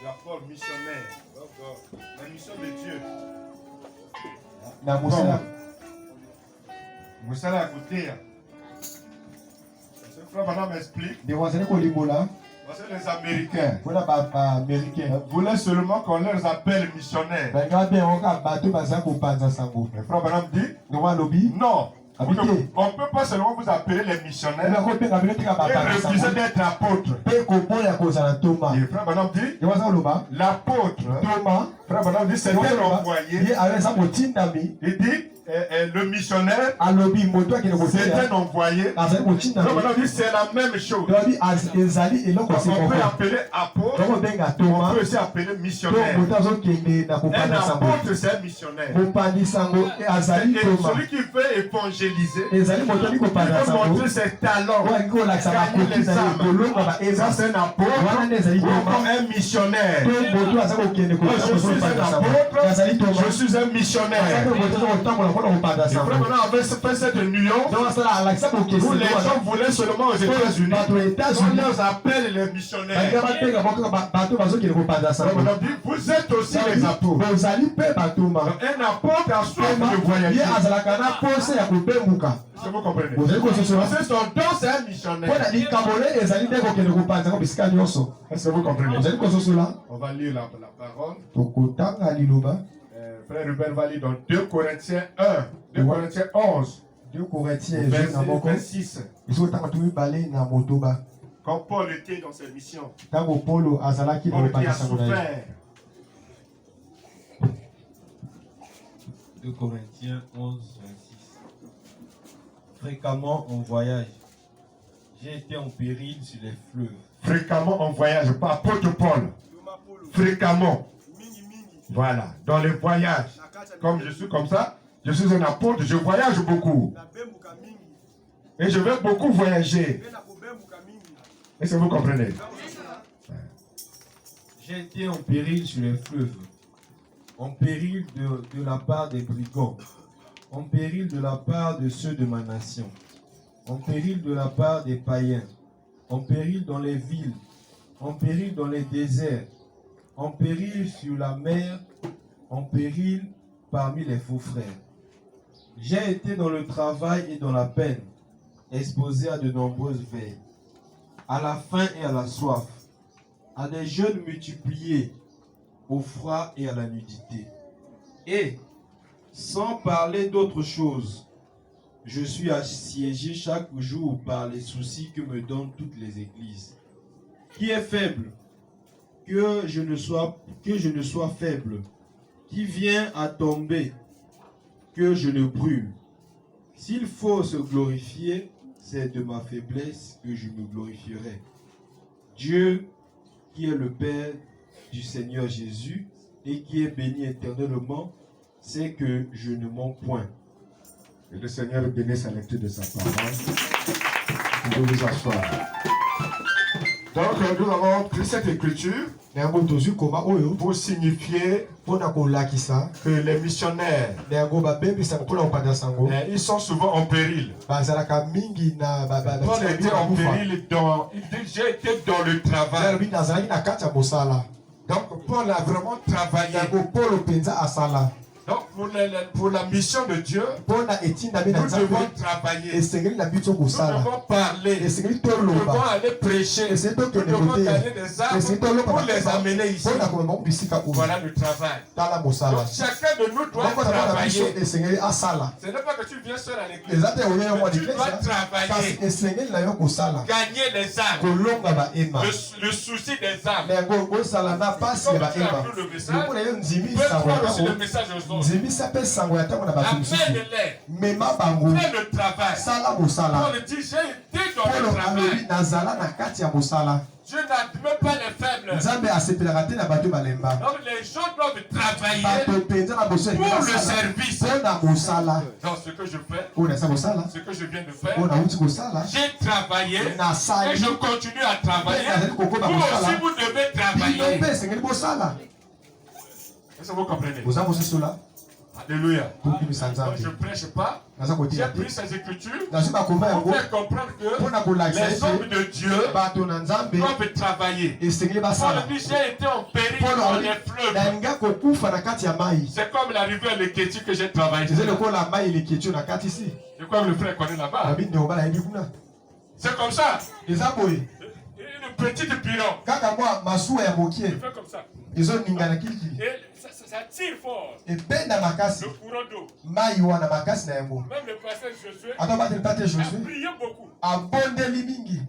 Rapport missionnaire. La mission de Dieu. Moussala à côté. Ce frère Madame m'explique. Les Américains voulaient seulement qu'on leur appelle missionnaires. Le frère Madame dit non. On ne peut pas seulement vous appeler les missionnaires et refuser d'être apôtres. Et frère Madame dit l'apôtre, frère Madame dit c'est un envoyé. Il dit le missionnaire c'est un envoyé. Frère Madame dit c'est la même chose. On peut appeler apôtre, on peut aussi appeler missionnaire. Un apôtre c'est un missionnaire. Et celui qui veut évangéliser, il veut montrer ses talents, gagner les âmes. Ça c'est un apôtre ou un missionnaire. Moi, je suis un apôtre, je suis un missionnaire. Et vraiment avait fait cette union où les gens voulaient seulement aux États-Unis. On les appelle les missionnaires. Vous êtes aussi les apôtres. Un apôtre a soif de voyager. Est-ce que vous comprenez? Parce que son don c'est un missionnaire. Est-ce que vous comprenez? On va lire la parole. Frère Ruben va lire dans 2 Corinthiens 1, 2 Corinthiens 11, 2 Corinthiens verset 6. Quand Paul était dans ses missions, Paul qui a souffert. 2 Corinthiens 11, 26. Fréquemment en voyage, j'ai été en péril sur les fleuves. Fréquemment en voyage, pas apôtre Paul. Fréquemment. Voilà, dans les voyages. Comme je suis comme ça, je suis un apôtre, je voyage beaucoup. Et je vais beaucoup voyager. Est-ce que vous comprenez? J'ai été en péril sur les fleuves, en péril de la part des brigands, en péril de la part de ceux de ma nation, en péril de la part des païens, en péril dans les villes, en péril dans les déserts, en péril sur la mer, en péril parmi les faux frères. J'ai été dans le travail et dans la peine, exposé à de nombreuses veilles, à la faim et à la soif, à des jeûnes multipliés, au froid et à la nudité. Et, sans parler d'autre chose, je suis assiégé chaque jour par les soucis que me donnent toutes les églises. Qui est faible? Que je ne sois faible. Qui vient à tomber? Que je ne brûle. S'il faut se glorifier, c'est de ma faiblesse que je me glorifierai. Dieu, qui est le Père du Seigneur Jésus et qui est béni éternellement, sait que je ne mens point. Que le Seigneur bénisse la lecture de sa parole. Vous pouvez vous asseoir. Donc, nous avons pris cette écriture pour signifier que les missionnaires, ils sont souvent en péril. Paul était en péril, j'ai été dans le travail. Donc, Paul a vraiment travaillé. Donc, pour la mission de Dieu, nous devons travailler. Nous devons parler. Nous devons aller prêcher. Nous devons gagner des âmes pour les amener ici. Voilà le travail. Donc, chacun de nous doit travailler. Ce n'est pas que tu viens seul à l'église. Tu dois travailler. Gagner les âmes. Le souci des âmes. Comme tu as appris le message, tu peux prendre aussi le message aux autres. Appelle-les. Fais le travail. Paul dit, j'ai été dans le travail. Dieu n'admet pas les faibles. Donc les gens doivent travailler pour le service. Donc ce que je fais, ce que je viens de faire, j'ai travaillé et je continue à travailler. Vous aussi vous devez travailler. Est-ce que vous comprenez? Alléluia. Donc, je ne prêche pas. J'ai pris ces écritures pour faire comprendre que les hommes de Dieu doivent travailler. Paul dit, j'ai été en péril dans les fleuves. C'est comme la rivière Leketi que j'ai travaillé. Je crois que le frère connaît là-bas. C'est comme ça. Une petite piron. Il fait comme ça. Et ça tire fort. Le courant d'eau. Même le pasteur Josué a prié beaucoup.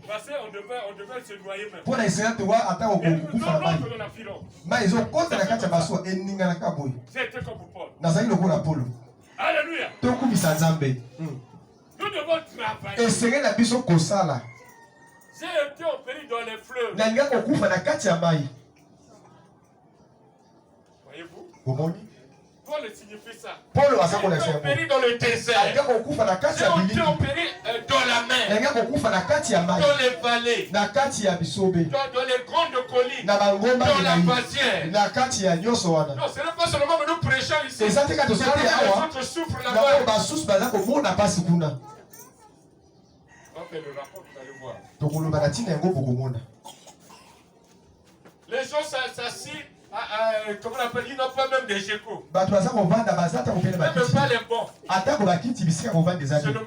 Parce qu'on devait se noyer même. Et nous, on a filon. C'était comme pour Paul. Alléluia. Nous devons travailler. J'ai été opéré dans les fleuves. Voyez-vous? Paul signifie ça. J'ai été opéré dans le désert. J'ai été opéré dans la mer. Dans les vallées. Dans les grandes collines. Dans la vasière. Non, ce n'est pas seulement que nous prêchons ici. Les autres souffrent là-bas. On fait le rapport, vous allez voir. Les gens s'assient. Comment on appelle? Ils n'ont pas même des gécos. Même pas les bons. Seulement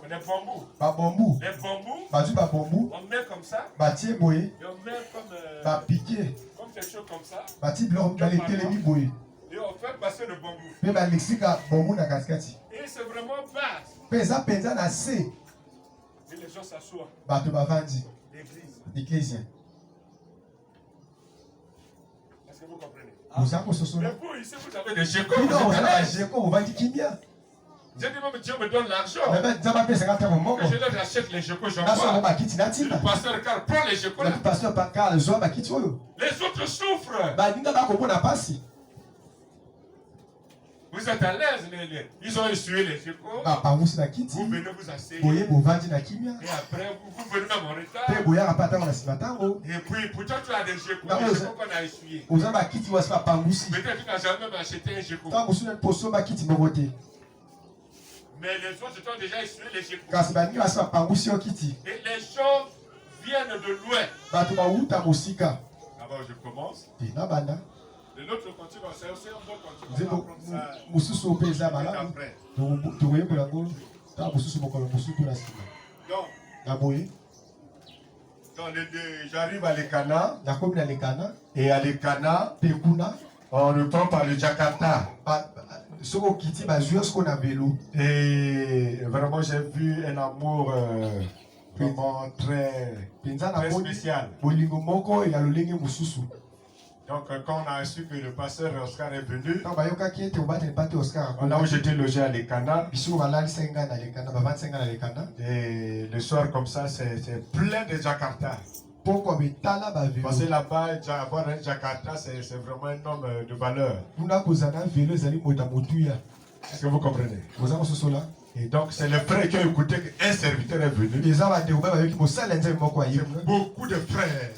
les bambous. Les bambous, on met comme ça. Et on met comme quelque chose comme ça. Et on fait passer le bambou. Et c'est vraiment basse. Et les gens s'assoient. L'église. Est-ce que vous comprenez? Mais vous, ici, vous avez des gécos. J'ai dit, même Dieu me donne l'argent. Que je leur achète les gécos, j'en vois. Le pasteur Karl prend les gécos là. Les autres souffrent. Vous êtes à l'aise, ils ont essuyé les gécos. Vous venez vous asseoir. Et après, vous venez même en retard. Et puis, pourtant, tu as des gécos qu'on a essuyés. Peut-être que tu n'as jamais acheté un géco. Mais les autres ont déjà essuyé les gécos. Et les gens viennent de loin. D'abord, je commence. Et l'autre continue, c'est un bon continue. J'arrive à l'Ekana. Et à l'Ekana, on reprend par le Jakarta. Et vraiment, j'ai vu un amour vraiment très spécial. Donc, quand on a su que le pasteur Oscar est venu, là où j'étais logé à l'Ekana, et le soir comme ça, c'est plein de Jakarta. Parce que là-bas, avoir un Jakarta, c'est vraiment un homme de valeur. Est-ce que vous comprenez? Et donc, c'est le frère qui a écouté qu'un serviteur est venu. Beaucoup de frères.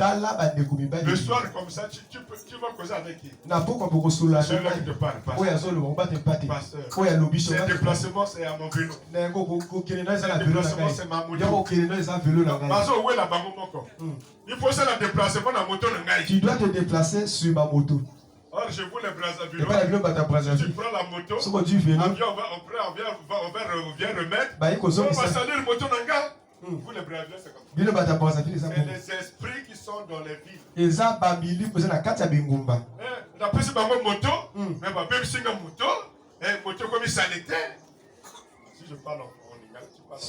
Le soir, comme ça, tu vas causer avec qui? Celui-là qui te parle. Pasteur. C'est déplacement, c'est à mon vélo. Déplacement, c'est ma moto. Il faut ça le déplacement dans la moto. Tu dois te déplacer sur ma moto. Or, je vous les Brazzaville. Tu prends la moto, on vient remettre. On va saluer le moto Nanga. Vous les Brazzaville, c'est comme ça. C'est les esprits qui sont dans les villes. On a pris ce moto, mais on va même signer moto, et moto comme il sanitaire. Si je parle en Lingala, tu parles.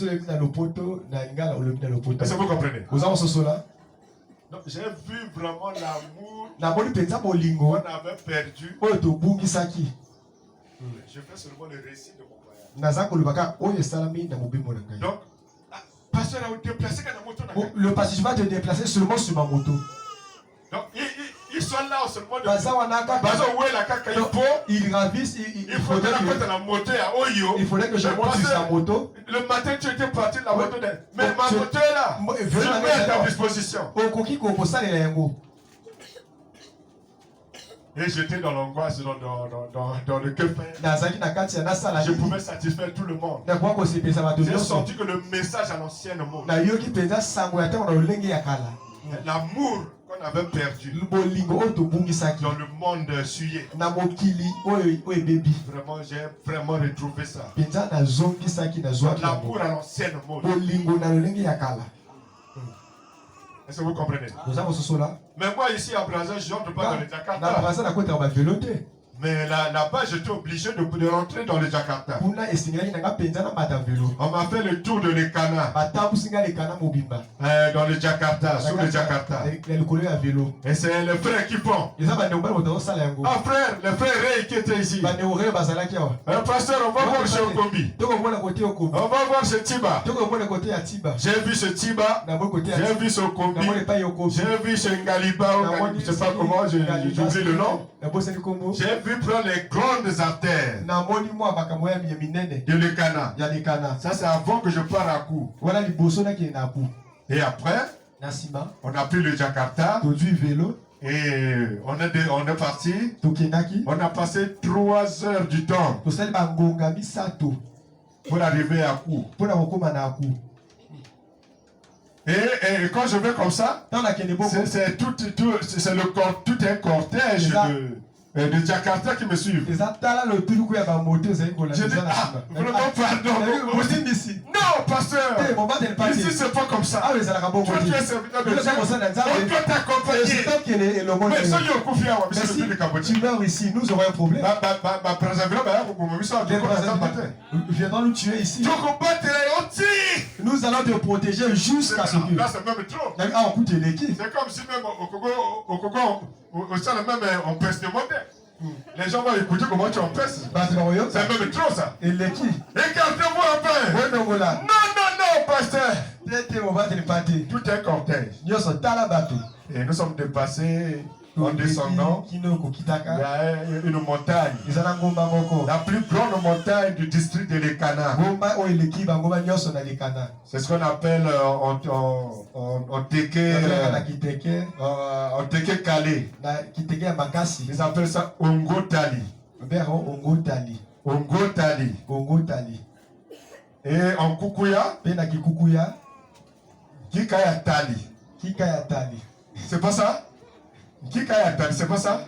Est-ce que vous comprenez? Donc, j'ai vu vraiment l'amour qu'on avait perdu. Je fais seulement le récit de mon voyage. Donc, pasteur a déplacé quand la moto. Le pasteur va te déplacer seulement sur ma moto. Donc, ils sont là seulement de ils ravissent. Il faudrait que je monte sur sa moto. Le matin, tu étais parti de la moto. Mais ma moto est là. Je mets à ta disposition. Et j'étais dans l'angoisse, dans le cœur. Je pouvais satisfaire tout le monde. J'ai senti que le message à l'ancienne monde, l'amour qu'on avait perdu dans le monde souillé, vraiment j'ai vraiment retrouvé ça. L'amour à l'ancienne monde. Est-ce que vous comprenez? Mais moi ici à Brazza, je n'entre pas dans le Jakarta. Mais là-bas, j'étais obligé de rentrer dans le Jakarta. On m'a fait le tour de l'Ekana. Dans le Jakarta, sur le Jakarta. Et c'est les frères qui font. Ah frère, les frères Ray qui étaient ici. Pasteur, on va voir chez Okombi. On va voir chez Tiba. J'ai vu ce Tiba. J'ai vu ce Okombi. J'ai vu chez Ngaliba. Je ne sais pas comment, j'ai oublié le nom. J'ai vu prendre les grandes artères de l'Ekana. Ça c'est avant que je parte à Kou. Et après, on a pris le Jakarta. Et on est parti. On a passé 3 heures du temps pour arriver à Kou. Et quand je vais comme ça, c'est tout un cortège de Jakarta qui me suivent. J'ai dit, vraiment pardon. Non, pasteur. Ici, c'est pas comme ça. Toi, tu es serviteur de Dieu. On peut t'accompagner. Mais ça, il y a un coup fier. Mais si tu meurs ici, nous aurons un problème. Ils viendront nous tuer ici. Nous allons te protéger jusqu'à ce que. Là, c'est même trop. C'est comme si même au Congo, on pèse des montées. Les gens vont écouter comment tu en pèses. C'est même trop ça. Écartez-vous un peu. Non, pasteur. Tout est cortège. Et nous sommes dépassés en descendant. Il y a une montagne. La plus grande montagne du district de l'Ekana. C'est ce qu'on appelle en Teke Calais. Ils appellent ça Ongo Tali. Et en Kukuya, Kikaya Tali. C'est pas ça? Kikaya Tali, c'est pas ça?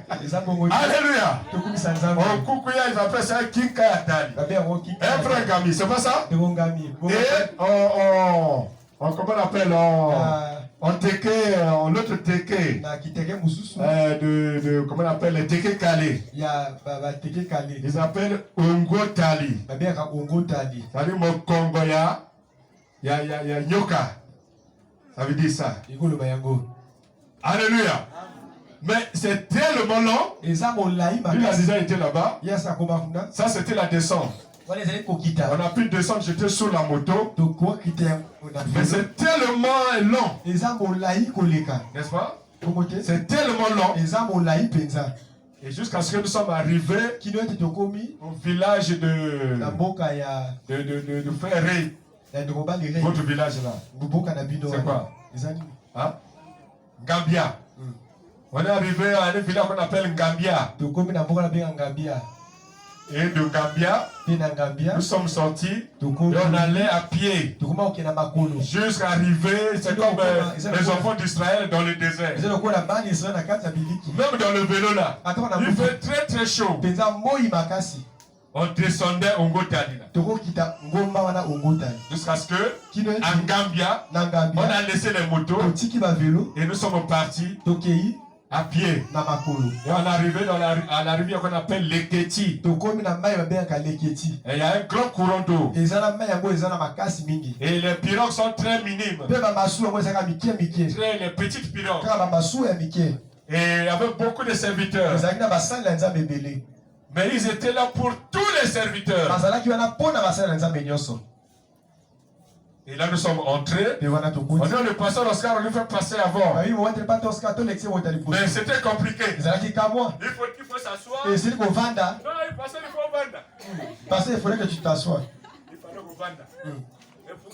Alléluia! En Kukuya, ils appellent ça Kikaya Tali. Un frère Gami, c'est pas ça? Et comment on appelle en Teke, en autre Teke, comment on appelle les Teke Calais. Ils appellent Ongo Tali. C'est-à-dire mon Kongoya, il y a Nyoka. Ça veut dire ça. Alléluia. Mais c'est tellement long. Il a déjà été là-bas. Ça, c'était la descente. On a pu descendre, j'étais sur la moto. Mais c'est tellement long. N'est-ce pas? C'est tellement long. Et jusqu'à ce que nous sommes arrivés au village de Frère Ray. Votre village là. C'est quoi? Hein? Gambia. On est arrivé à un village qu'on appelle Gambia. Et de Gambia, nous sommes sortis et on allait à pied jusqu'à arriver, c'est comme les enfants d'Israël dans le désert. Même dans le vélo là, il fait très très chaud. On descendait au Ngotali jusqu'à ce que en Gambia, on a laissé les motos et nous sommes partis à pied. Et on est arrivé à la rivière qu'on appelle Leketi. Et il y a un grand courant d'eau. Et les pirogues sont très minimes. Les petites pirogues. Et il y avait beaucoup de serviteurs. Mais ils étaient là pour tous les serviteurs. Et là nous sommes entrés. On a le pasteur Oscar, on lui fait passer avant. Mais c'était compliqué. Il faut s'asseoir. Non, il faut vendre. Il fallait que tu t'assoies. Il fallait qu'on vende. Et pour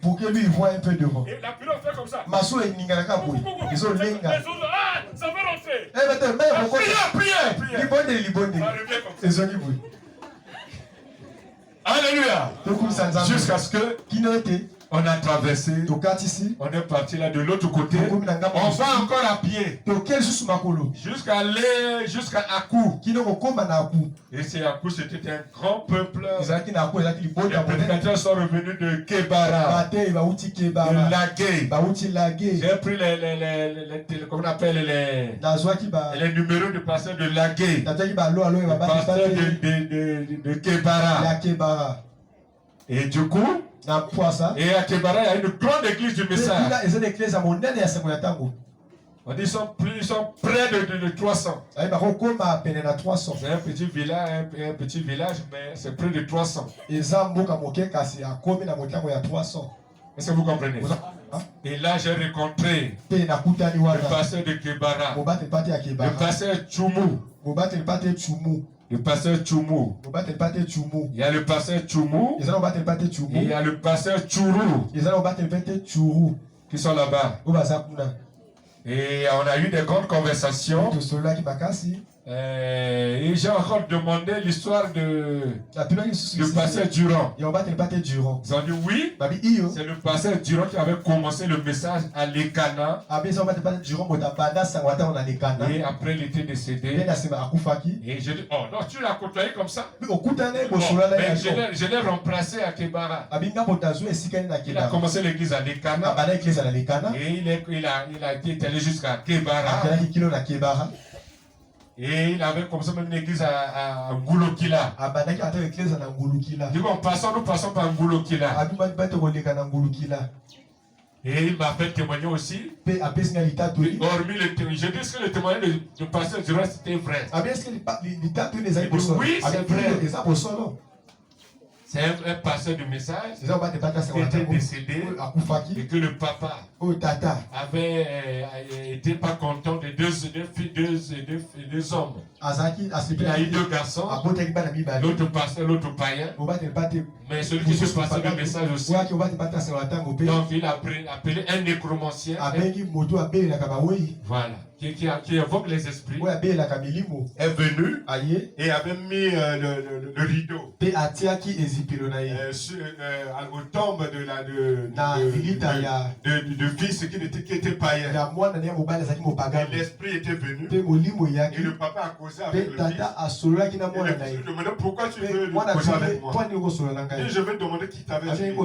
Pour que lui il voit un peu devant. Et la pilote fait comme ça. Maso et Ningalaka Boy. Ils ont lenga. Ah, ça veut rentrer. Eh, mais Priez. Libonde. Ça revient comme ça. C'est Zoni Boy. Alléluia. Jusqu'à ce que on a traversé, on est parti là de l'autre côté, on va encore à pied jusqu'à aller jusqu'à Akou. Et c'est Akou, c'était un grand peuple. Les prédicateurs sont revenus de Kebara, de Lagué. J'ai pris comment on appelle les numéros de pasteur de Lagué, pasteur de Kebara. Et du coup, et à Kebara, il y a une grande église du message. On dit ils sont près de 300. C'est un petit village, mais c'est près de 300. Est-ce que vous comprenez? Et là, j'ai rencontré le pasteur de Kebara, le pasteur Tchoumou. Le pasteur Tchoumou. Il y a le pasteur Tchoumou. Et il y a le pasteur Tchourou qui sont là-bas. Et on a eu des grandes conversations. Et j'ai encore demandé l'histoire du pasteur Durand. Ils ont dit oui, c'est le pasteur Durand qui avait commencé le message à Lekana. Et après il était décédé. Et je dis, oh non, tu l'as côtoyé comme ça? Bon, mais je l'ai remplacé à Kebara. Il a commencé l'église à Lekana. Et il a été allé jusqu'à Kebara. Et il avait comme ça même une église à Ngulokila. Du coup, nous passons par Ngulokila. Et il m'a fait témoigner aussi. Hormis le témoignage, je dis que le témoignage du pasteur du reste c'était vrai. Oui, c'est vrai. C'est un pasteur du message qui était décédé et que le papa avait été pas content de deux hommes. Il a eu deux garçons, l'autre pasteur, l'autre païen, mais celui qui se passait le message aussi. Donc il a appelé un nécromancien. Voilà. Qui évoque les esprits, est venu et avait mis le rideau au tombe de fils qui était païen. Et l'esprit était venu et le papa a causé avec le fils. Et le fils lui demandait pourquoi tu veux causer avec moi. Et je vais demander qui t'avait tué. Et lui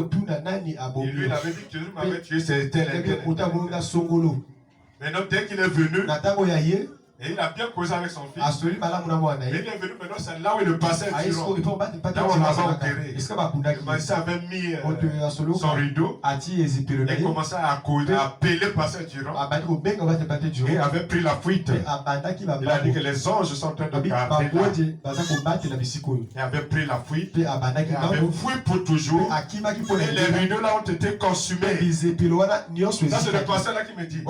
il avait dit que Jésus m'avait tué, c'était l'intérêt. Maintenant, dès qu'il est venu, et il a bien causé avec son fils, il est venu maintenant, c'est là où il est passé Durand. Là où on l'avait enterré. Il avait mis son rideau et commençait à appeler passer Durand. Et il avait pris la fuite. Il a dit que les anges sont en train de garder là. Il avait pris la fuite. Il avait fui pour toujours. Et les rideaux là ont été consumés. Ça c'est le pasteur là qui me dit.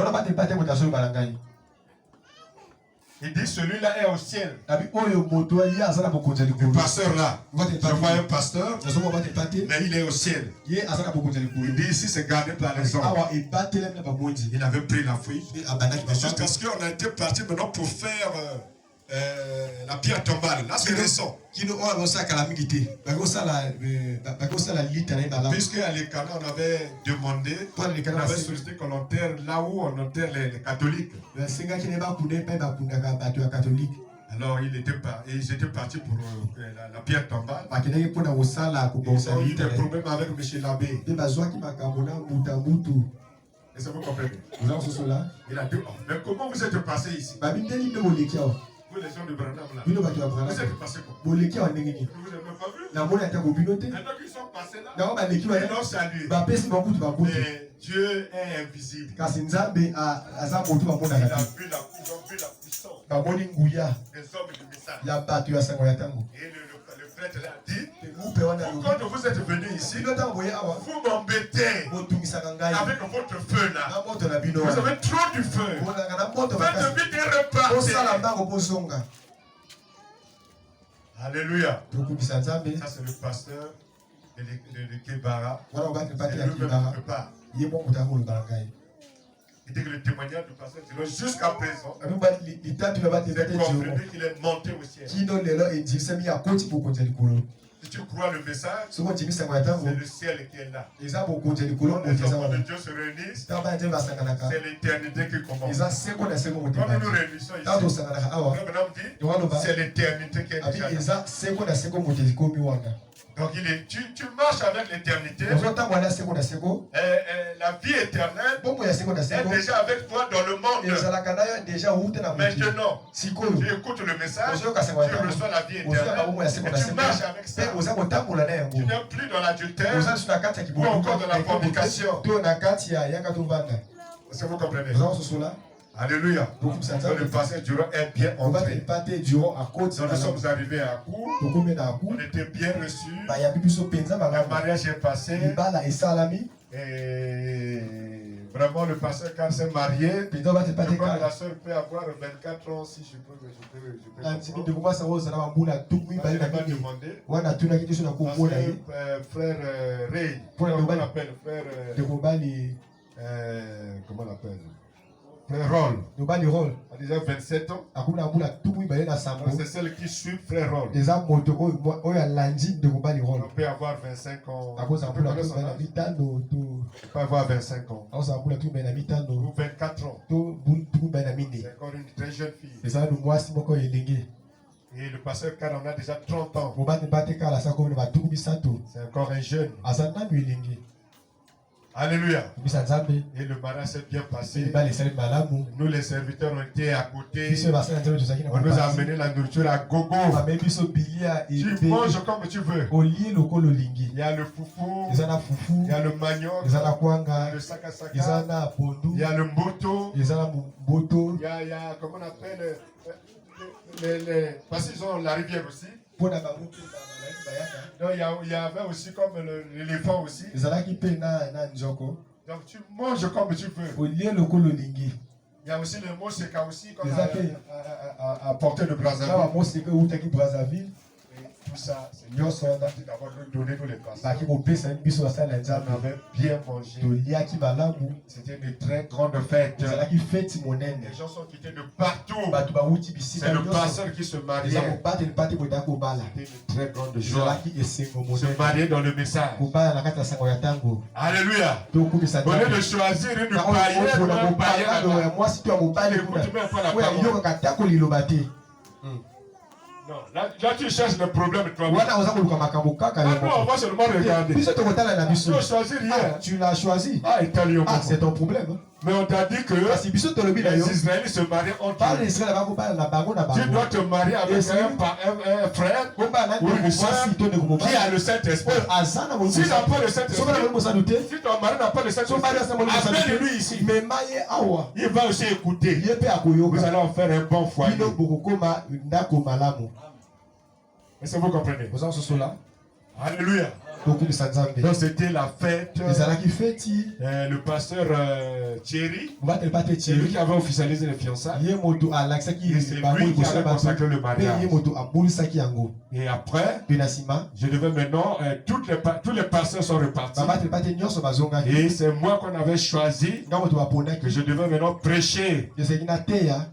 Il dit celui-là est au ciel. Le pasteur là, je vois un pasteur, mais il est au ciel. Il dit ici c'est gardé par les hommes. Il avait pris la fuite. Jusqu'à ce qu'on a été parti maintenant pour faire la pierre tombale. Là c'est récent. Puisque à l'Ekana on avait demandé, on avait sollicité qu'on enterre là où on enterre les catholiques. Alors ils étaient partis pour la pierre tombale. Ils ont eu des problèmes avec M. l'abbé. Est-ce que vous comprenez? Il a dit, oh, mais comment vous êtes passé ici? Vous les gens de Branham là. Vous êtes passé quoi? Vous n'avez pas vu? Maintenant qu'ils sont passés là, ils l'ont salué. Mais Dieu est invisible. Il a vu la puissance des hommes du message. Et le prêtre a dit, quand vous êtes venus ici, vous m'embêtez avec votre feu là. Vous avez trop du feu. Faites vite et repartez. Alléluia. Ça c'est le pasteur Le Kebara. Wana obate pate C'est ya lui-même Kibara. qui parle. Ye mo mutako lubangai. Il dit que le témoignage du pasteur Diro jusqu'à présent, Litatu la bate c'est pate confirmé Diro. qu'il est monté au ciel. Kino lelo ejisemi ya koti bokonza likolo. Si tu crois le message, Soko jimisa mwatango. c'est le ciel qui est là. Eza bokonza likolo Quand les bokonza enfants de wana. Dieu se réunissent, Taba nje basanganaka. c'est l'éternité qui commence. Eza seko na seko Quand nous nous mutema. réunissons ici, Tato sanganaka awa. le bonhomme dit, c'est l'éternité qui est Abi déjà là. eza seko na seko mutezi komi wana. Donc tu marches avec l'éternité. Ozota mwana seko na seko. La vie éternelle Bombo ya seko na est seko. déjà avec toi dans le monde. Ezalaka nayo deja ute na mutu. Maintenant, Sikoyo. tu écoutes le message, tu Ozoyoka seko ya reçois la vie Ozoyoka éternelle bombo ya seko et na tu seko. marches avec ça. Pe oza kotambola na yango. Tu n'es plus dans l'adultère, Oza suna kati ya ou kibobo. encore dans la fornication. To na kati ya yaka tovanda. Est-ce que vous comprenez? Oza kososola. Alléluia. Beaucoup Donc ça. le pasteur Durand est bien On va te entré. pate durant à côté. Donc nous sommes arrivés à court, Tokome na ku. on était bien reçus, Ba ya bibiso penza le ba. mariage est passé Libala esalami. et vraiment le pasteur quand s'est marié, Penza ba te je pate crois que ka. la soeur peut avoir 24 ans si je peux Antini de kuma sawo sana bambula tukui Il bali na m'a kini. demandé, Wana tuna kitu suna parce kumona que yi. frère Ray, Pour le comment on bal- l'appelle, frère, De kubali comment on l'appelle, frère Roll, de bali role. a déjà 27 ans, Akuna bambula tukui bali na sambo. donc c'est celle qui suit frère Roll. Eza moto oyo alandi de kubali role. On peut avoir 25 ans, Akoza on peut mpula tu son bali âge. mitano to. On peut avoir 25 ans, Akoza mpula tu bali mitano ou 24 ans, to tu bali mini. c'est encore une très jeune fille. Eza no mwasi moko elenge. Et le pasteur Kar on a déjà 30 ans, Mobati pate kala sa ko na tuku bisato. c'est encore un jeune. Azana elenge. Alléluia. Bisa nzambe. Et le mariage s'est bien passé. Bali sali malamu. Nous les serviteurs ont été à côté, Biso basala nzambe tozaki na on nous a amené la nourriture à gogo. Ame biso bilia Tu ebe. manges comme tu veux. Olie lokolo lingi. Il y a le foufou, Eza na il fufu. y a le manioc, Eza na il y a kwanga. le sakasaka, Eza na pondu. il y a le mboto, Eza na boto. il y a comment on appelle, parce qu'ils ont la rivière aussi. Pona ba mutu ba bayaka. Donc il y avait aussi comme l'éléphant aussi. Ezalaki pe na njoko. Donc tu manges comme tu veux. Olie lokolo lingi. Il y a aussi le mot seka aussi qu'on Les appels. a porté de Na Brazzaville. ba mose ke utaki Brazzaville. Et tout ça, c'est Nyonso wana. d'avoir donné nous les pasteurs. Baki kopesa biso basala On nzambe. avait bien mangé. Toliaki malamu. C'était une très grande fête. Ezalaki feti monene. Les gens sont quittés de partout. Bato bauti C'est bisika le nyonso. pasteur qui se Eza mariait. kobata lipate koyaka kobala. C'était une très grande joie. Ezalaki esengo Se monene. marier dans le message. Kobala na kati ya sango ya ntango. Alléluia. Tokumisa Au lieu nzambe. de choisir une Na oyo païenne ou opona un païen mobala là-bas. ya mwasi to ya mobali kuna. Écoute même pas la Oyo parole. ayokaka tako liloba te. Non, là tu cherches le problème toi-même. Wana oza koluka makambo kaka yo Ah non, on moko. va seulement regarder. Biso tokotala na Tu biso. ne choisis Ah, rien. tu l'as choisi. Ah, Italien. Ah, c'est ton problème. Mais on t'a dit que Kasi biso tolobi na yo. les Israélites se marient entre Bana eux. Israël bakobala na bango na Tu bango. dois te marier avec Et c'est- un frère Kobala na ou une ndeko soeur mwasi to ndeko qui mobali. a le Saint-Esprit. Oyo aza na molimo. S'il n'a pas le Soki na Saint-Esprit, molimo sanu te. si ton mari n'a pas le So bali asa Saint-Esprit, molimo sanu te. appelle-lui ici. Mema ye awa. Il va aussi écouter. Ye pe Vous akoyoka. allez en faire un bon foyer. Bino bokokoma ndako malamu. Est-ce que vous comprenez? Oza kosola. Alléluia. Tokumisa nzambe. Donc c'était la fête. Ezalaki feti. Le pasteur Thierry, Mobali pate c'est lui Thierry. qui avait officialisé les fiançailles. Ye moto alakisaki Et c'est bango lui qui liboso ya avait bato. consacré le Pe mariage. ye moto abolisaki yango. Et après, Pe na nsima. je devais maintenant, tous les pasteurs sont repartis. Babate pate nyonso bazongaki. Et c'est moi qu'on avait choisi Nga moto baponaki. que je devais maintenant prêcher. ezalaki na teya.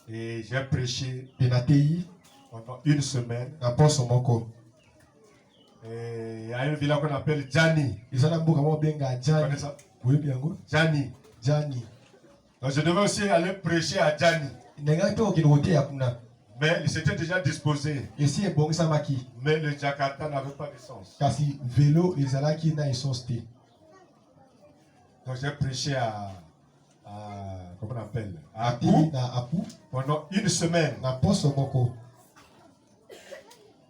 Et j'ai prêché Pe na tei. pendant une semaine. Na poso moko. Et il y a une villa qu'on appelle Djani. Eza na mboka moko benga Vous Jani. connaissez ça? Oyebi yango? Djani. Jani. Donc je devais aussi aller prêcher à Djani. Ndengaki mpe kokende koteya kuna. Mais il s'était déjà disposé. Esi ebongisamaki. Mais le Jakarta n'avait pas d'essence. Kasi velo ezalaki na essence te. Donc j'ai prêché comment on appelle? À Ateli Akou na apu. pendant une semaine. Na poso moko.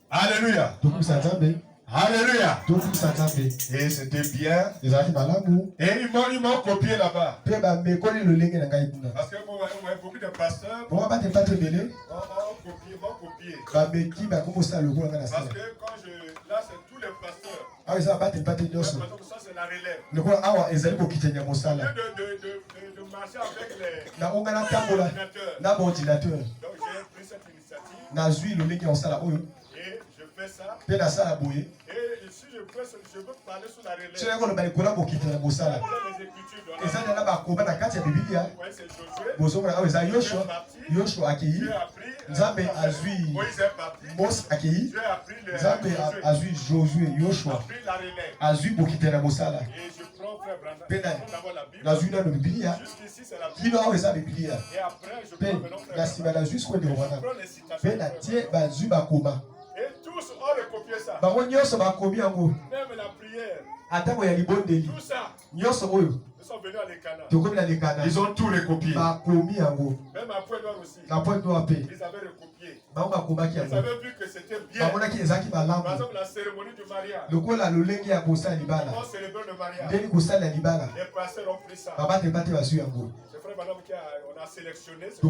Alléluia. Tokumisa nzambe. Alléluia. Tokumisa nzambe. Et c'était bien. Ezalaki malamu. Et ils m'ont copié là-bas. Mpe bamekoli lolenge na ngai kuna. Parce que moi, beaucoup de pasteurs Moko bate pate ebele. m'ont copié. Bameki bakomosala lokola ngai na Parce sala. que quand là c'est tous les pasteurs. Awa eza bate pate nyonso. Ça c'est la relève. Lokola awa ezali kokitenya Au mosala. lieu de marcher avec les Naonga natambola ordinateurs. na baordinateur. Donc j'ai pris cette initiative Nazwi lolenge ya mosala oyo. et je fais ça. Pe na sala boye. Et si je veux parler sur la relève. So yako lo balikola bokitela bosala. Les écritures dans Eza na bakoba na kati ya Biblia. ouais, c'est Josué. Bozomona awo eza Yoshua. Yoshua akei. Dieu a pris. Nzambe azwi Moïse est parti. Mose akei. Dieu a pris le. Nzambe azwi Josué Yoshua. A pris la relève. Azwi bokitela bosala. Et je prends frère Brandon. Pena. D'abord la Bible. Nazwi na Biblia. Jusqu'ici c'est la Bible. Kino awo eza Biblia. Et après je Pe prends maintenant frère. na sima nazwi sikwende Je wana. prends les citations. Pe na tie bazwi bakoma. Et tous ont recopié ça. Bango nyonso bakomi yango. Même la prière. Atango ya libondeli. Tout ça. Nyonso oyo. Ils sont venus à l'Écana. tokomi na lekana. Ils ont tout recopié. Bakomi yango. Même à Pointe-Noire aussi. Na Pointe-Noire pe. Ils avaient recopié. Bango bakomaki Ils yango. avaient vu que c'était bien. Bamonaki ezalaki Par malamu. exemple, la cérémonie du mariage. Lokola lolenge ya kosala libala. On célèbre le mariage. Ndeni kosala libala. Les pasteurs ont pris ça. Baba te bate bazwi yango. C'est frère Madame qui on a sélectionné. C'est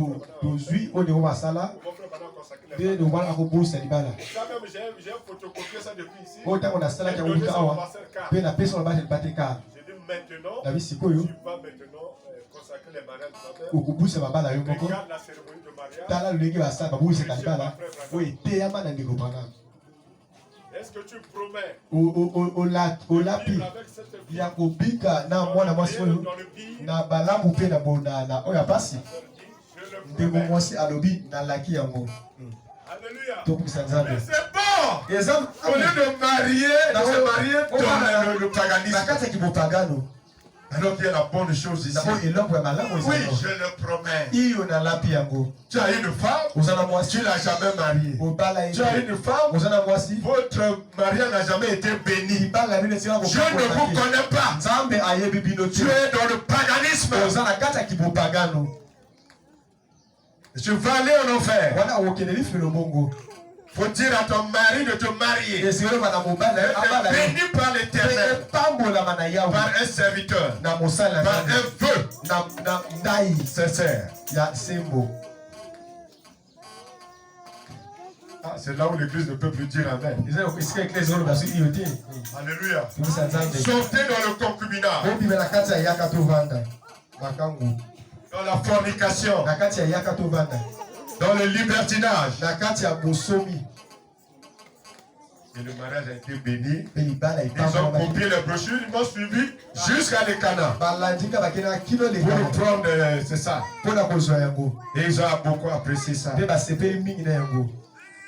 Tozwi oyo basala. Mon frère Madame consacré les Pe femmes. nobala kobosa libala. Ça même, j'ai photocopié ça depuis ici. Oyo ntango nasalaki yango Donné buta ça au awa. pasteur K. Pe napesa na bate bate ka. J'ai dit maintenant, Na bisikoyo tu vas maintenant consacrer les mariages de ta mère. okobusa babala yo moko. Regarde la cérémonie de mariage. Tala lolenge basala babusaka libala. Oyo eteyama na ndeko Branham. Est-ce que tu promets Olapi vivre avec cette vie ya kobika na mwana mwasi oyo dans le pays? na balamu mpe na bonana oyo apasi. Je le Ndeko promets. mwasi alobi nalaki yango. Alléluia. Tokisa Nzambe. Mais c'est bon. Eza Au lieu de marier, de se marier dans le na paganisme. kati ya kibopagano. Alors qu'il y a la bonne chose ici. Yango eloko ya malamu Oui, ezali. je le promets. Iyo nalapi yango. Tu as une femme, Oza na mwasi. tu l'as jamais mariée. Obala ye. Tu as une femme, Oza na mwasi. votre mariage n'a jamais été béni. Libala bino esika Je ne vous connais pas. Nzambe ayebi bino te. Tu es dans le paganisme. Oza na kati ya kibopagano. Tu vas aller en enfer. Wana okende lifelo bongo. Faut dire à ton mari de te marier. Esika bana mobala Être abala yo. béni par l'éternel, Pambola mana yawe. par un serviteur, Na mosala par na un vœu na ndai sincère. ya sembo. Ah, c'est là où l'église ne peut plus dire Amen. Eza esika eklesi oyo basu iyo te. Alléluia. Tokisa Nzambe. Sortez dans le concubinat, Obimela kati ya yaka tovanda. Makangu. dans la fornication, Na kati ya yaka tovanda. dans le libertinage. Na kati ya bosomi. Et le mariage a été béni. Pe libala Ils ont ipambola. copié les brochures, ils m'ont suivi jusqu'à l'Écana. Balandika bakena kilo Pour lekana. le prendre, c'est ça. Pona kozwa yango. Et ils ont beaucoup apprécié ça. Pe basepeli mingi na yango.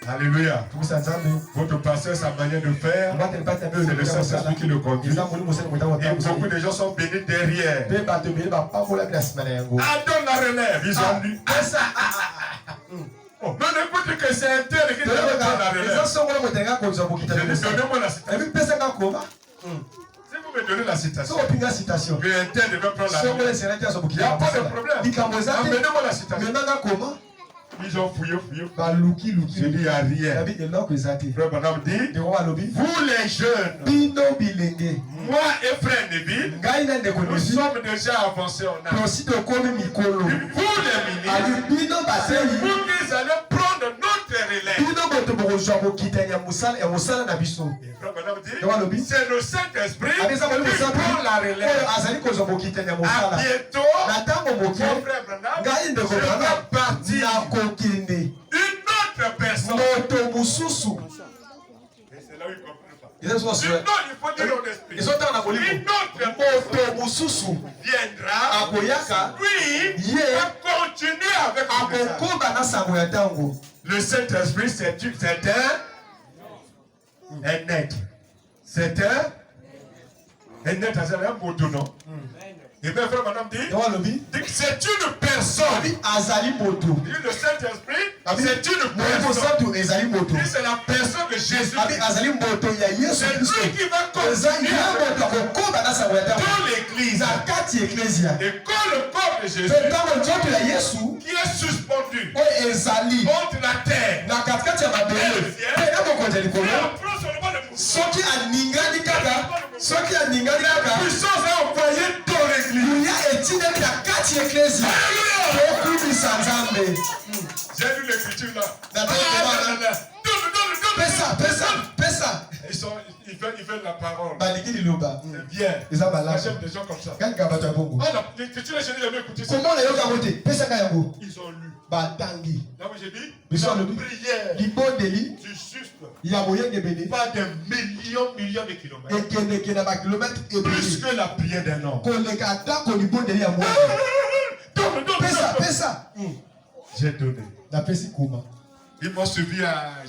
Alléluia. Tokisa Nzambe. Votre pasteur, sa manière de faire, Mbate lipata c'est le Saint-Esprit qui le conduit. Eza moli mosala motango Et beaucoup de gens sont bénis derrière. Pe bato ebele bapambola na nsima na yango. Adonne la relève, ils ont lu. Oh, mais n'écoute que c'est un tel qui te donne la Eza relève. songola motenga kozwa bokita Je na dis, mosala. donnez-moi la citation. Ebi pesanga koma. Si vous me donnez la citation, Soko pinga citation. que un tel devait prendre la Songola relève. eselaki azo Il n'y bokita a na pas de mosala. problème. Likambo eza te. Amenez-moi la citation. Menanga koma. Ils ont fouillé. Baluki luki. Je dis, il n'y a rien. Yabi eloko eza te. Frère Branham dit, Ndeko balobi. vous les jeunes, Bino bilenge. moi et frère Neville, Ngai na ndeko nous Nevi. sommes déjà avancés en âge. Tosi tokomi mikolo. Vous les ministres, Ali bino c'est baseli. vous qui allez prendre notre relève. Bino boto bokozwa bokitani ya mosala na biso. Frère Branham Ndeko balobi. dit, c'est le Saint-Esprit Abeza moli qui mosala. prend la relève. Oyo azali kozwa bokitani ya À mosala. bientôt, Na ntango mon moke. frère Branham, Ngai ndeko je Branham vais partir. nakokende. Une autre personne. Moto mosusu. Et c'est là où il ne comprend pas. Eza so Une asura. autre, il faut dire au esprit. Ezotaka na molimo. Une autre personne Moto mosusu viendra. akoyaka Lui, Ye. va continuer avec le message. akokoba na sango ya ntango. Le Saint-Esprit, c'est un être. C'est un être, c'est un mot de nom. Et bien, frère, madame dit, Ndeko balobi. dit que c'est une personne. Abi azali moto. Dit le Saint-Esprit, Abi c'est une Molimo personne. santu ezali moto. Dit c'est la personne de Jésus. Abi azali moto ya Yesu C'est Kristo. lui qui va Eza continuer ye moto akokoba na sango ya ntango. dans l'église. Na kati ya eklesia. Et quand le corps de Jésus, Mpe ntango nzoto ya Yesu qui est suspendu oyo ezali contre la terre, na katikati ya mabele mpe na mokonzi ya likolo. et prend seulement le mouvement. Soki aningani kaka Puissance est envoyée dans l'église. kuya etineli na kati ya eklesia tokumisa Nzambe. J'ai lu l'écriture là. Pesa Ils veulent la parole. balingi liloba C'est bien. eza Moi, malamu j'aime des gens comme ça. kaka bato ya bongo. Ah, l'écriture, je n'ai jamais écouté ça. Comment nayoka ngo te pesaka yango. Ils ont lu. batangi. Là où j'ai dit, Biso la lobi. prière Libondeli. du juste. Ya moyen de béni. Pas des millions de kilomètres. Ekende na ba kilomètre et Plus que la prière d'un homme. koleka ta ko libondeli ya moyen. Pesa. J'ai donné. Na pesi kuma. Ils m'ont suivi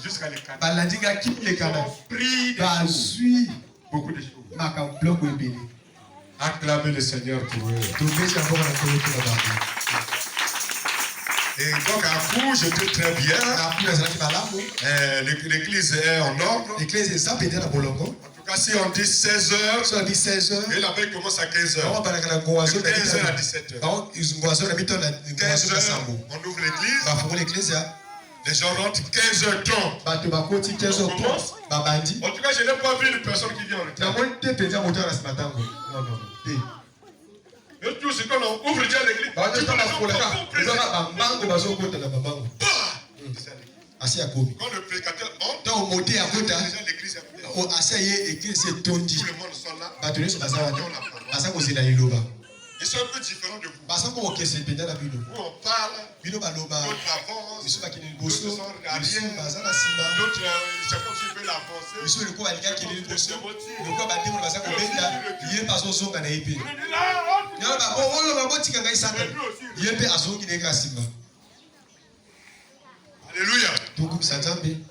jusqu'à l'écart. Balandinga ki le Ils kana. ont pris des Ba choses. sui Beaucoup de choses. maka bloc ebele. Acclamez le Seigneur pour eux. To besi encore na ko na ba. Et donc à coup, j'étais très bien. L'église est en ordre. L'église est ça peut-être à Bolongo. En tout cas, si on dit 16h, Si on dit 16h, et la veille commence à 15h. on va parler de 15h à 17h. 15h, on ouvre l'église. Les gens rentrent 15h30. En tout cas, je n'ai pas vu une personne qui vient en retard. Mais tout ce qu'on ouvre déjà l'église. Quand le prédicateur monte, déjà l'église est pleine. Tout le monde sont là. Ils sont un peu différents de vous. Où on parle, d'autres avancent, d'autres sont arrière, d'autres, c'est comme s'ils veulent avancer. D'autres se Alléluia.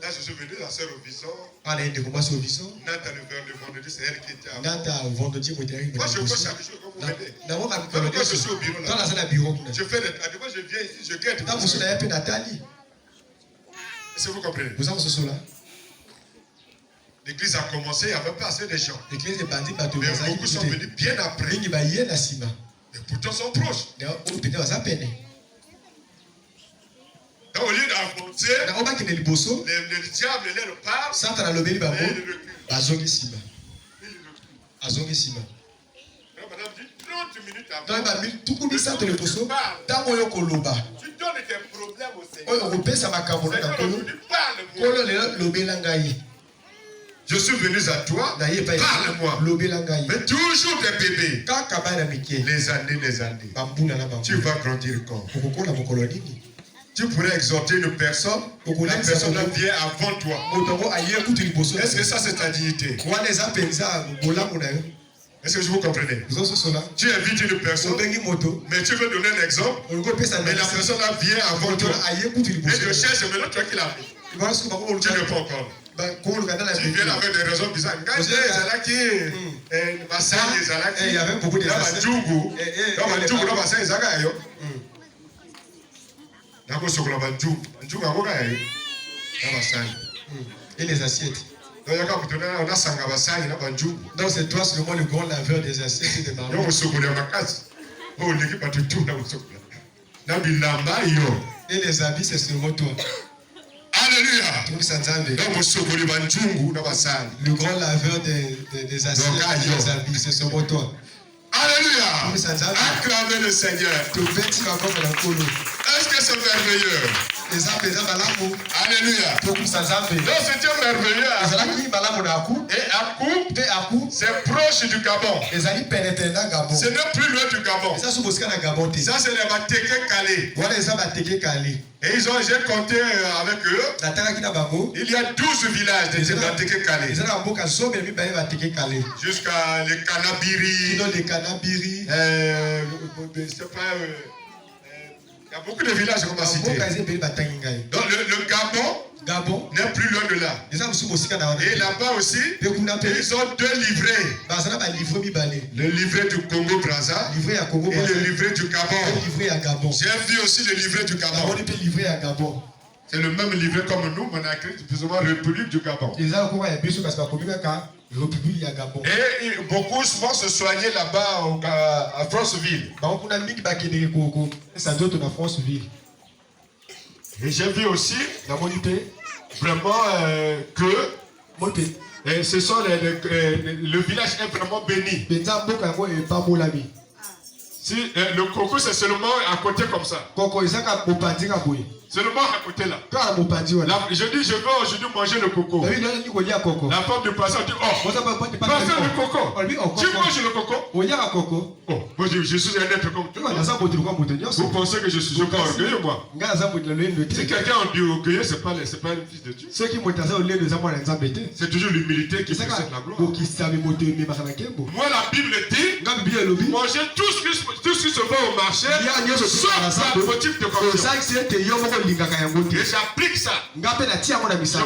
Là, je suis venu à Sœur Ovison. Nata le vendredi, c'est elle qui était à moi, je fais chaque jour comme vous m'aidez. Quand je suis au bureau là, je fais des... Moi, je viens ici, je guette. Est-ce que vous comprenez? L'église a commencé, il n'y avait pas assez de gens. Mais beaucoup sont venus bien après. Mais pourtant, ils sont proches. Donc, au lieu d'avancer, le diable leur parle, et il recule. Madame dit 30 minutes avant. Tu donnes tes problèmes au Seigneur. Parle-moi. Je suis venu à toi. Parle-moi. Mais toujours des bébés. Les années. Tu vas grandir quand? Tu pourrais exhorter une personne. La personne vient avant toi. Est-ce que ça c'est ta dignité? Est-ce que je vous comprenez? Tu invites une personne, mais tu veux donner un exemple, mais la personne là vient avant toi. Et tu cherches, mais là tu as qui l'a fait? Tu ne peux pas encore. Tu viens avec des raisons bizarres. Il y avait beaucoup de et les assiettes. Donc c'est toi seulement le grand laveur des assiettes et des marmites. Et les habits c'est seulement toi. Alléluia. Le grand laveur des assiettes et des habits c'est seulement toi. Alléluia. Acclamez le Seigneur. Est-ce que c'est merveilleux? Alléluia. Donc c'était merveilleux. Et Akou, c'est proche du Gabon. Ce n'est plus loin du Gabon. Ça c'est les Bateke Calais. Et j'ai compté avec eux. Il y a 12 villages de Bateke Calais. Jusqu'à les Canabiri. C'est pas... il y a beaucoup de villages qu'on va citer. Donc le Gabon n'est plus loin de là. Et là-bas aussi, ils ont deux livrets. Le livret du Congo-Brazza et le livret du Gabon. J'ai vu aussi le livret du Gabon. C'est le même livret comme nous, mais on a écrit plus ou moins République du Gabon. Et beaucoup vont se soigner là-bas à Franceville. Et j'ai vu aussi vraiment que ce sont le village est vraiment béni. Si, le coco c'est seulement à côté comme ça. C'est le mort à côté là. Je dis, je veux aujourd'hui manger le coco. La femme de pasteur dit, oh, pasteur le coco. Tu manges le coco? Oh, moi je suis un être comme toi. Vous pensez que je suis pas orgueilleux, moi? Si quelqu'un est orgueilleux, c'est pas un fils de Dieu. C'est toujours l'humilité qui possède la gloire. Moi, la Bible dit, mangez tout ce qui se vend au marché, sauf la motif de confiance. Et j'applique ça. Je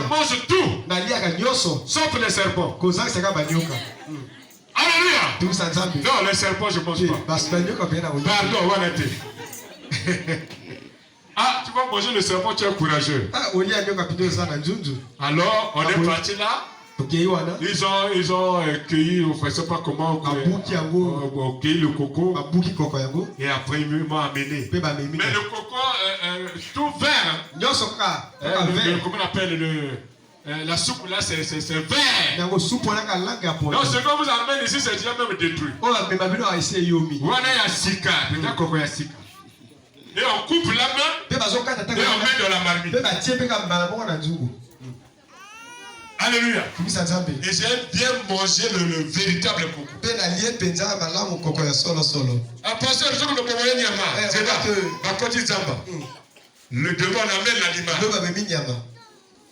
mange tout, sauf les serpents. Alléluia. Non, les serpents, je ne mange pas. Pardon, honnêteté. Ah, tu vas manger le serpent, tu es courageux. Alors, on est parti là. Ils ont cueilli, on ne sait pas comment, cueilli le coco. Et après, ils m'ont amené. Mais le coco, tout vert. Comment on appelle la soupe là, c'est vert. Non, ce que vous amenez ici, c'est déjà même détruit. Voilà, il y a sika. Et on coupe la main et on met dans la marmite. Alléluia. Et j'aime bien manger le véritable coco. Pasteur, je ne nyama. C'est là que ma côté Zamba. Le devant, on amène l'animal.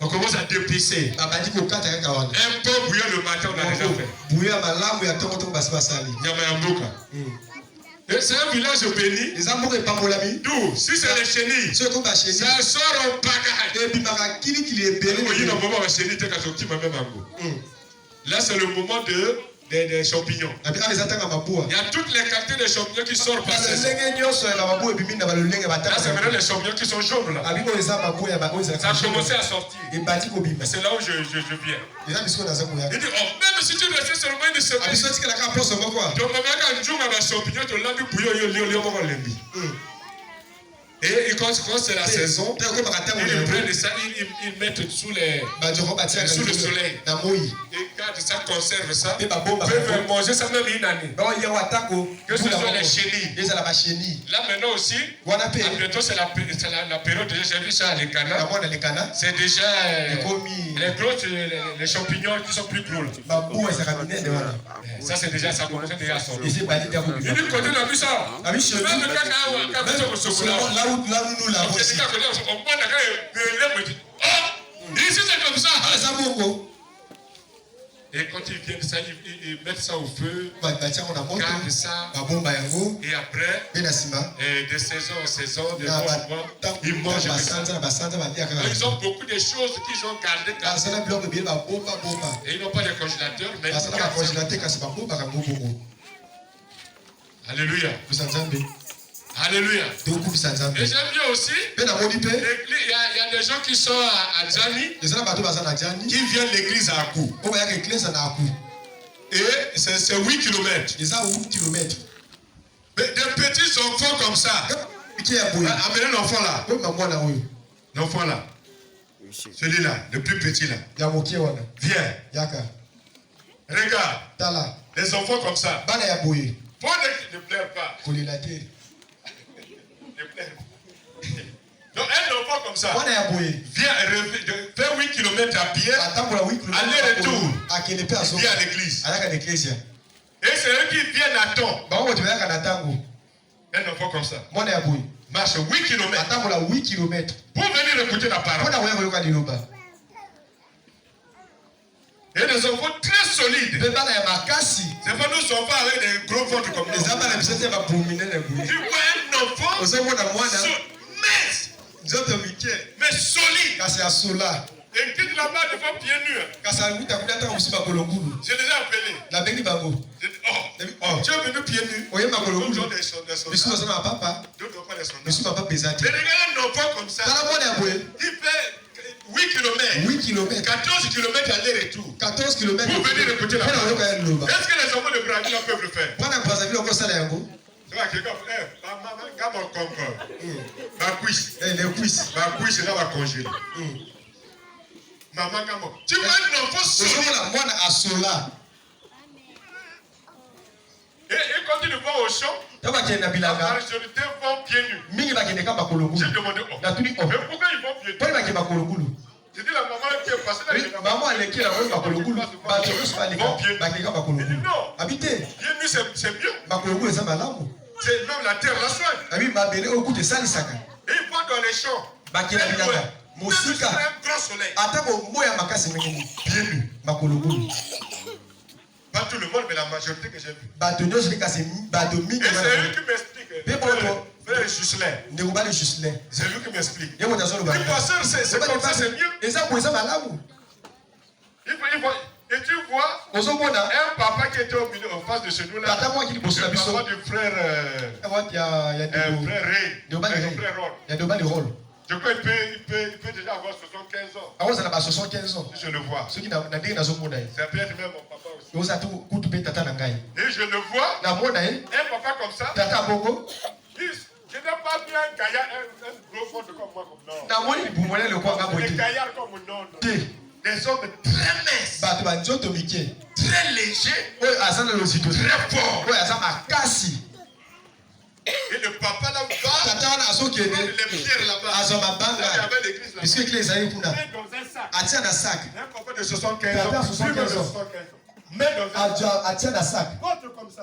On commence à dépisser. Un peu bouillon le matin, on a déjà fait. Nyama Yamboka. Et c'est un village béni. D'où, si c'est les chenilles, ça sort en pagaille. Là, c'est le moment des champignons. Il y a toutes les qualités de champignons qui sortent par saison. Là, c'est maintenant les champignons qui sont jaunes là. Ça a commencé à sortir. C'est là où je viens. Il dit, oh, même si tu restes seulement une semaine, tu vas champignon, tu l'as vu. Et quand c'est la saison, ils prennent ça, ils mettent sous le soleil. Et quand ça conserve ça, ils peuvent manger ça même une année. Que ce soit les chenilles. Là maintenant aussi, bientôt c'est la période, déjà j'ai vu ça à l'Ekana. C'est déjà les champignons qui sont plus gros. Ça c'est déjà, ça commence déjà à sortir. Il dit, côté on a vu ça. Même quand là où nous l'avons aussi. Ici c'est comme ça. Et quand ils viennent ça, ils mettent ça au feu, gardent ça, et après, de saison en saison, de mois en mois, ils mangent ça. Ils ont beaucoup de choses qu'ils ont gardées. Et ils n'ont pas de congélateur, mais Alléluia. Alléluia. Et j'aime bien aussi, il y a des gens qui sont à Djani, qui viennent l'église à Akou. Et c'est 8 km. Mais des petits enfants comme ça. Amenez l'enfant là. L'enfant là. Celui-là, le plus petit là. Viens. Regarde. Les enfants comme ça. Ne pleure pas. Donc un enfant comme ça vient faire 8 km à pied, aller-retour, vient à l'église. Et c'est eux qui viennent à temps. Un enfant comme ça marche 8 km pour venir écouter la parole. Et des enfants très solides. C'est pas nos enfants avec des gros ventres comme nous. Tu vois un enfant mais solide. Et qui dit là-bas devant pieds nus. J'ai déjà appelé. Oh, tu es venu pieds nus. D'autres pas des sonnets. Mais regarde un enfant comme ça. Il fait 8 km. 14 km aller-retour. Pour venir écouter la parole. Est-ce que les enfants de Brazzaville peuvent le faire? Tu vois, quelqu'un fait, maman, ma cuisse. Les cuisses. Ma cuisse, là, va congeler. Maman, tu vois un enfant solide. Et quand il va au champ, majorité vont pieds nus. J'ai demandé, mais pourquoi ils vont pieds nus? J'ai dit la maman qui est passée là. Maman elle est qui là? Ils vont pieds nus. Il dit non. Habité. Pieds nus c'est mieux. C'est même la terre la soigne. Ah oui, ma belle au coup de salisaka. Et ils vont dans les champs. Mosika. Un grand soleil. Atako moya makasi mengeni. Pieds nus. Makologulu. Pas tout le monde, mais la majorité que j'ai vu. Batonyo je kasi badomi. Et c'est lui qui m'explique. Frère Gislain. Ndekubali Gislain. C'est lui qui m'explique. Yemo tazo Le pasteur c'est comme ça, c'est mieux. Et ça pour ça malamu. Et tu vois un papa qui était au milieu en face de chez nous là. Le papa du frère frère Ray. Je crois qu'il peut déjà avoir 75 ans. Ah ouais, ça n'a pas 75 ans. Si je le vois. Ce qui n'a pas dit dans son monde. C'est peut-être même mon papa aussi. Et je le vois. Un papa comme ça. Tata Bongo. Je n'ai pas bien un gaillard, un gros fond comme moi comme non. Des gaillards comme non. Des hommes très minces. Très légers. Très forts. Et le papa là-bas, les pierres là-bas, il y avait l'église là-bas. Dans un sac. Un papa de 75 ans. Mais dans un sac. Comme ça.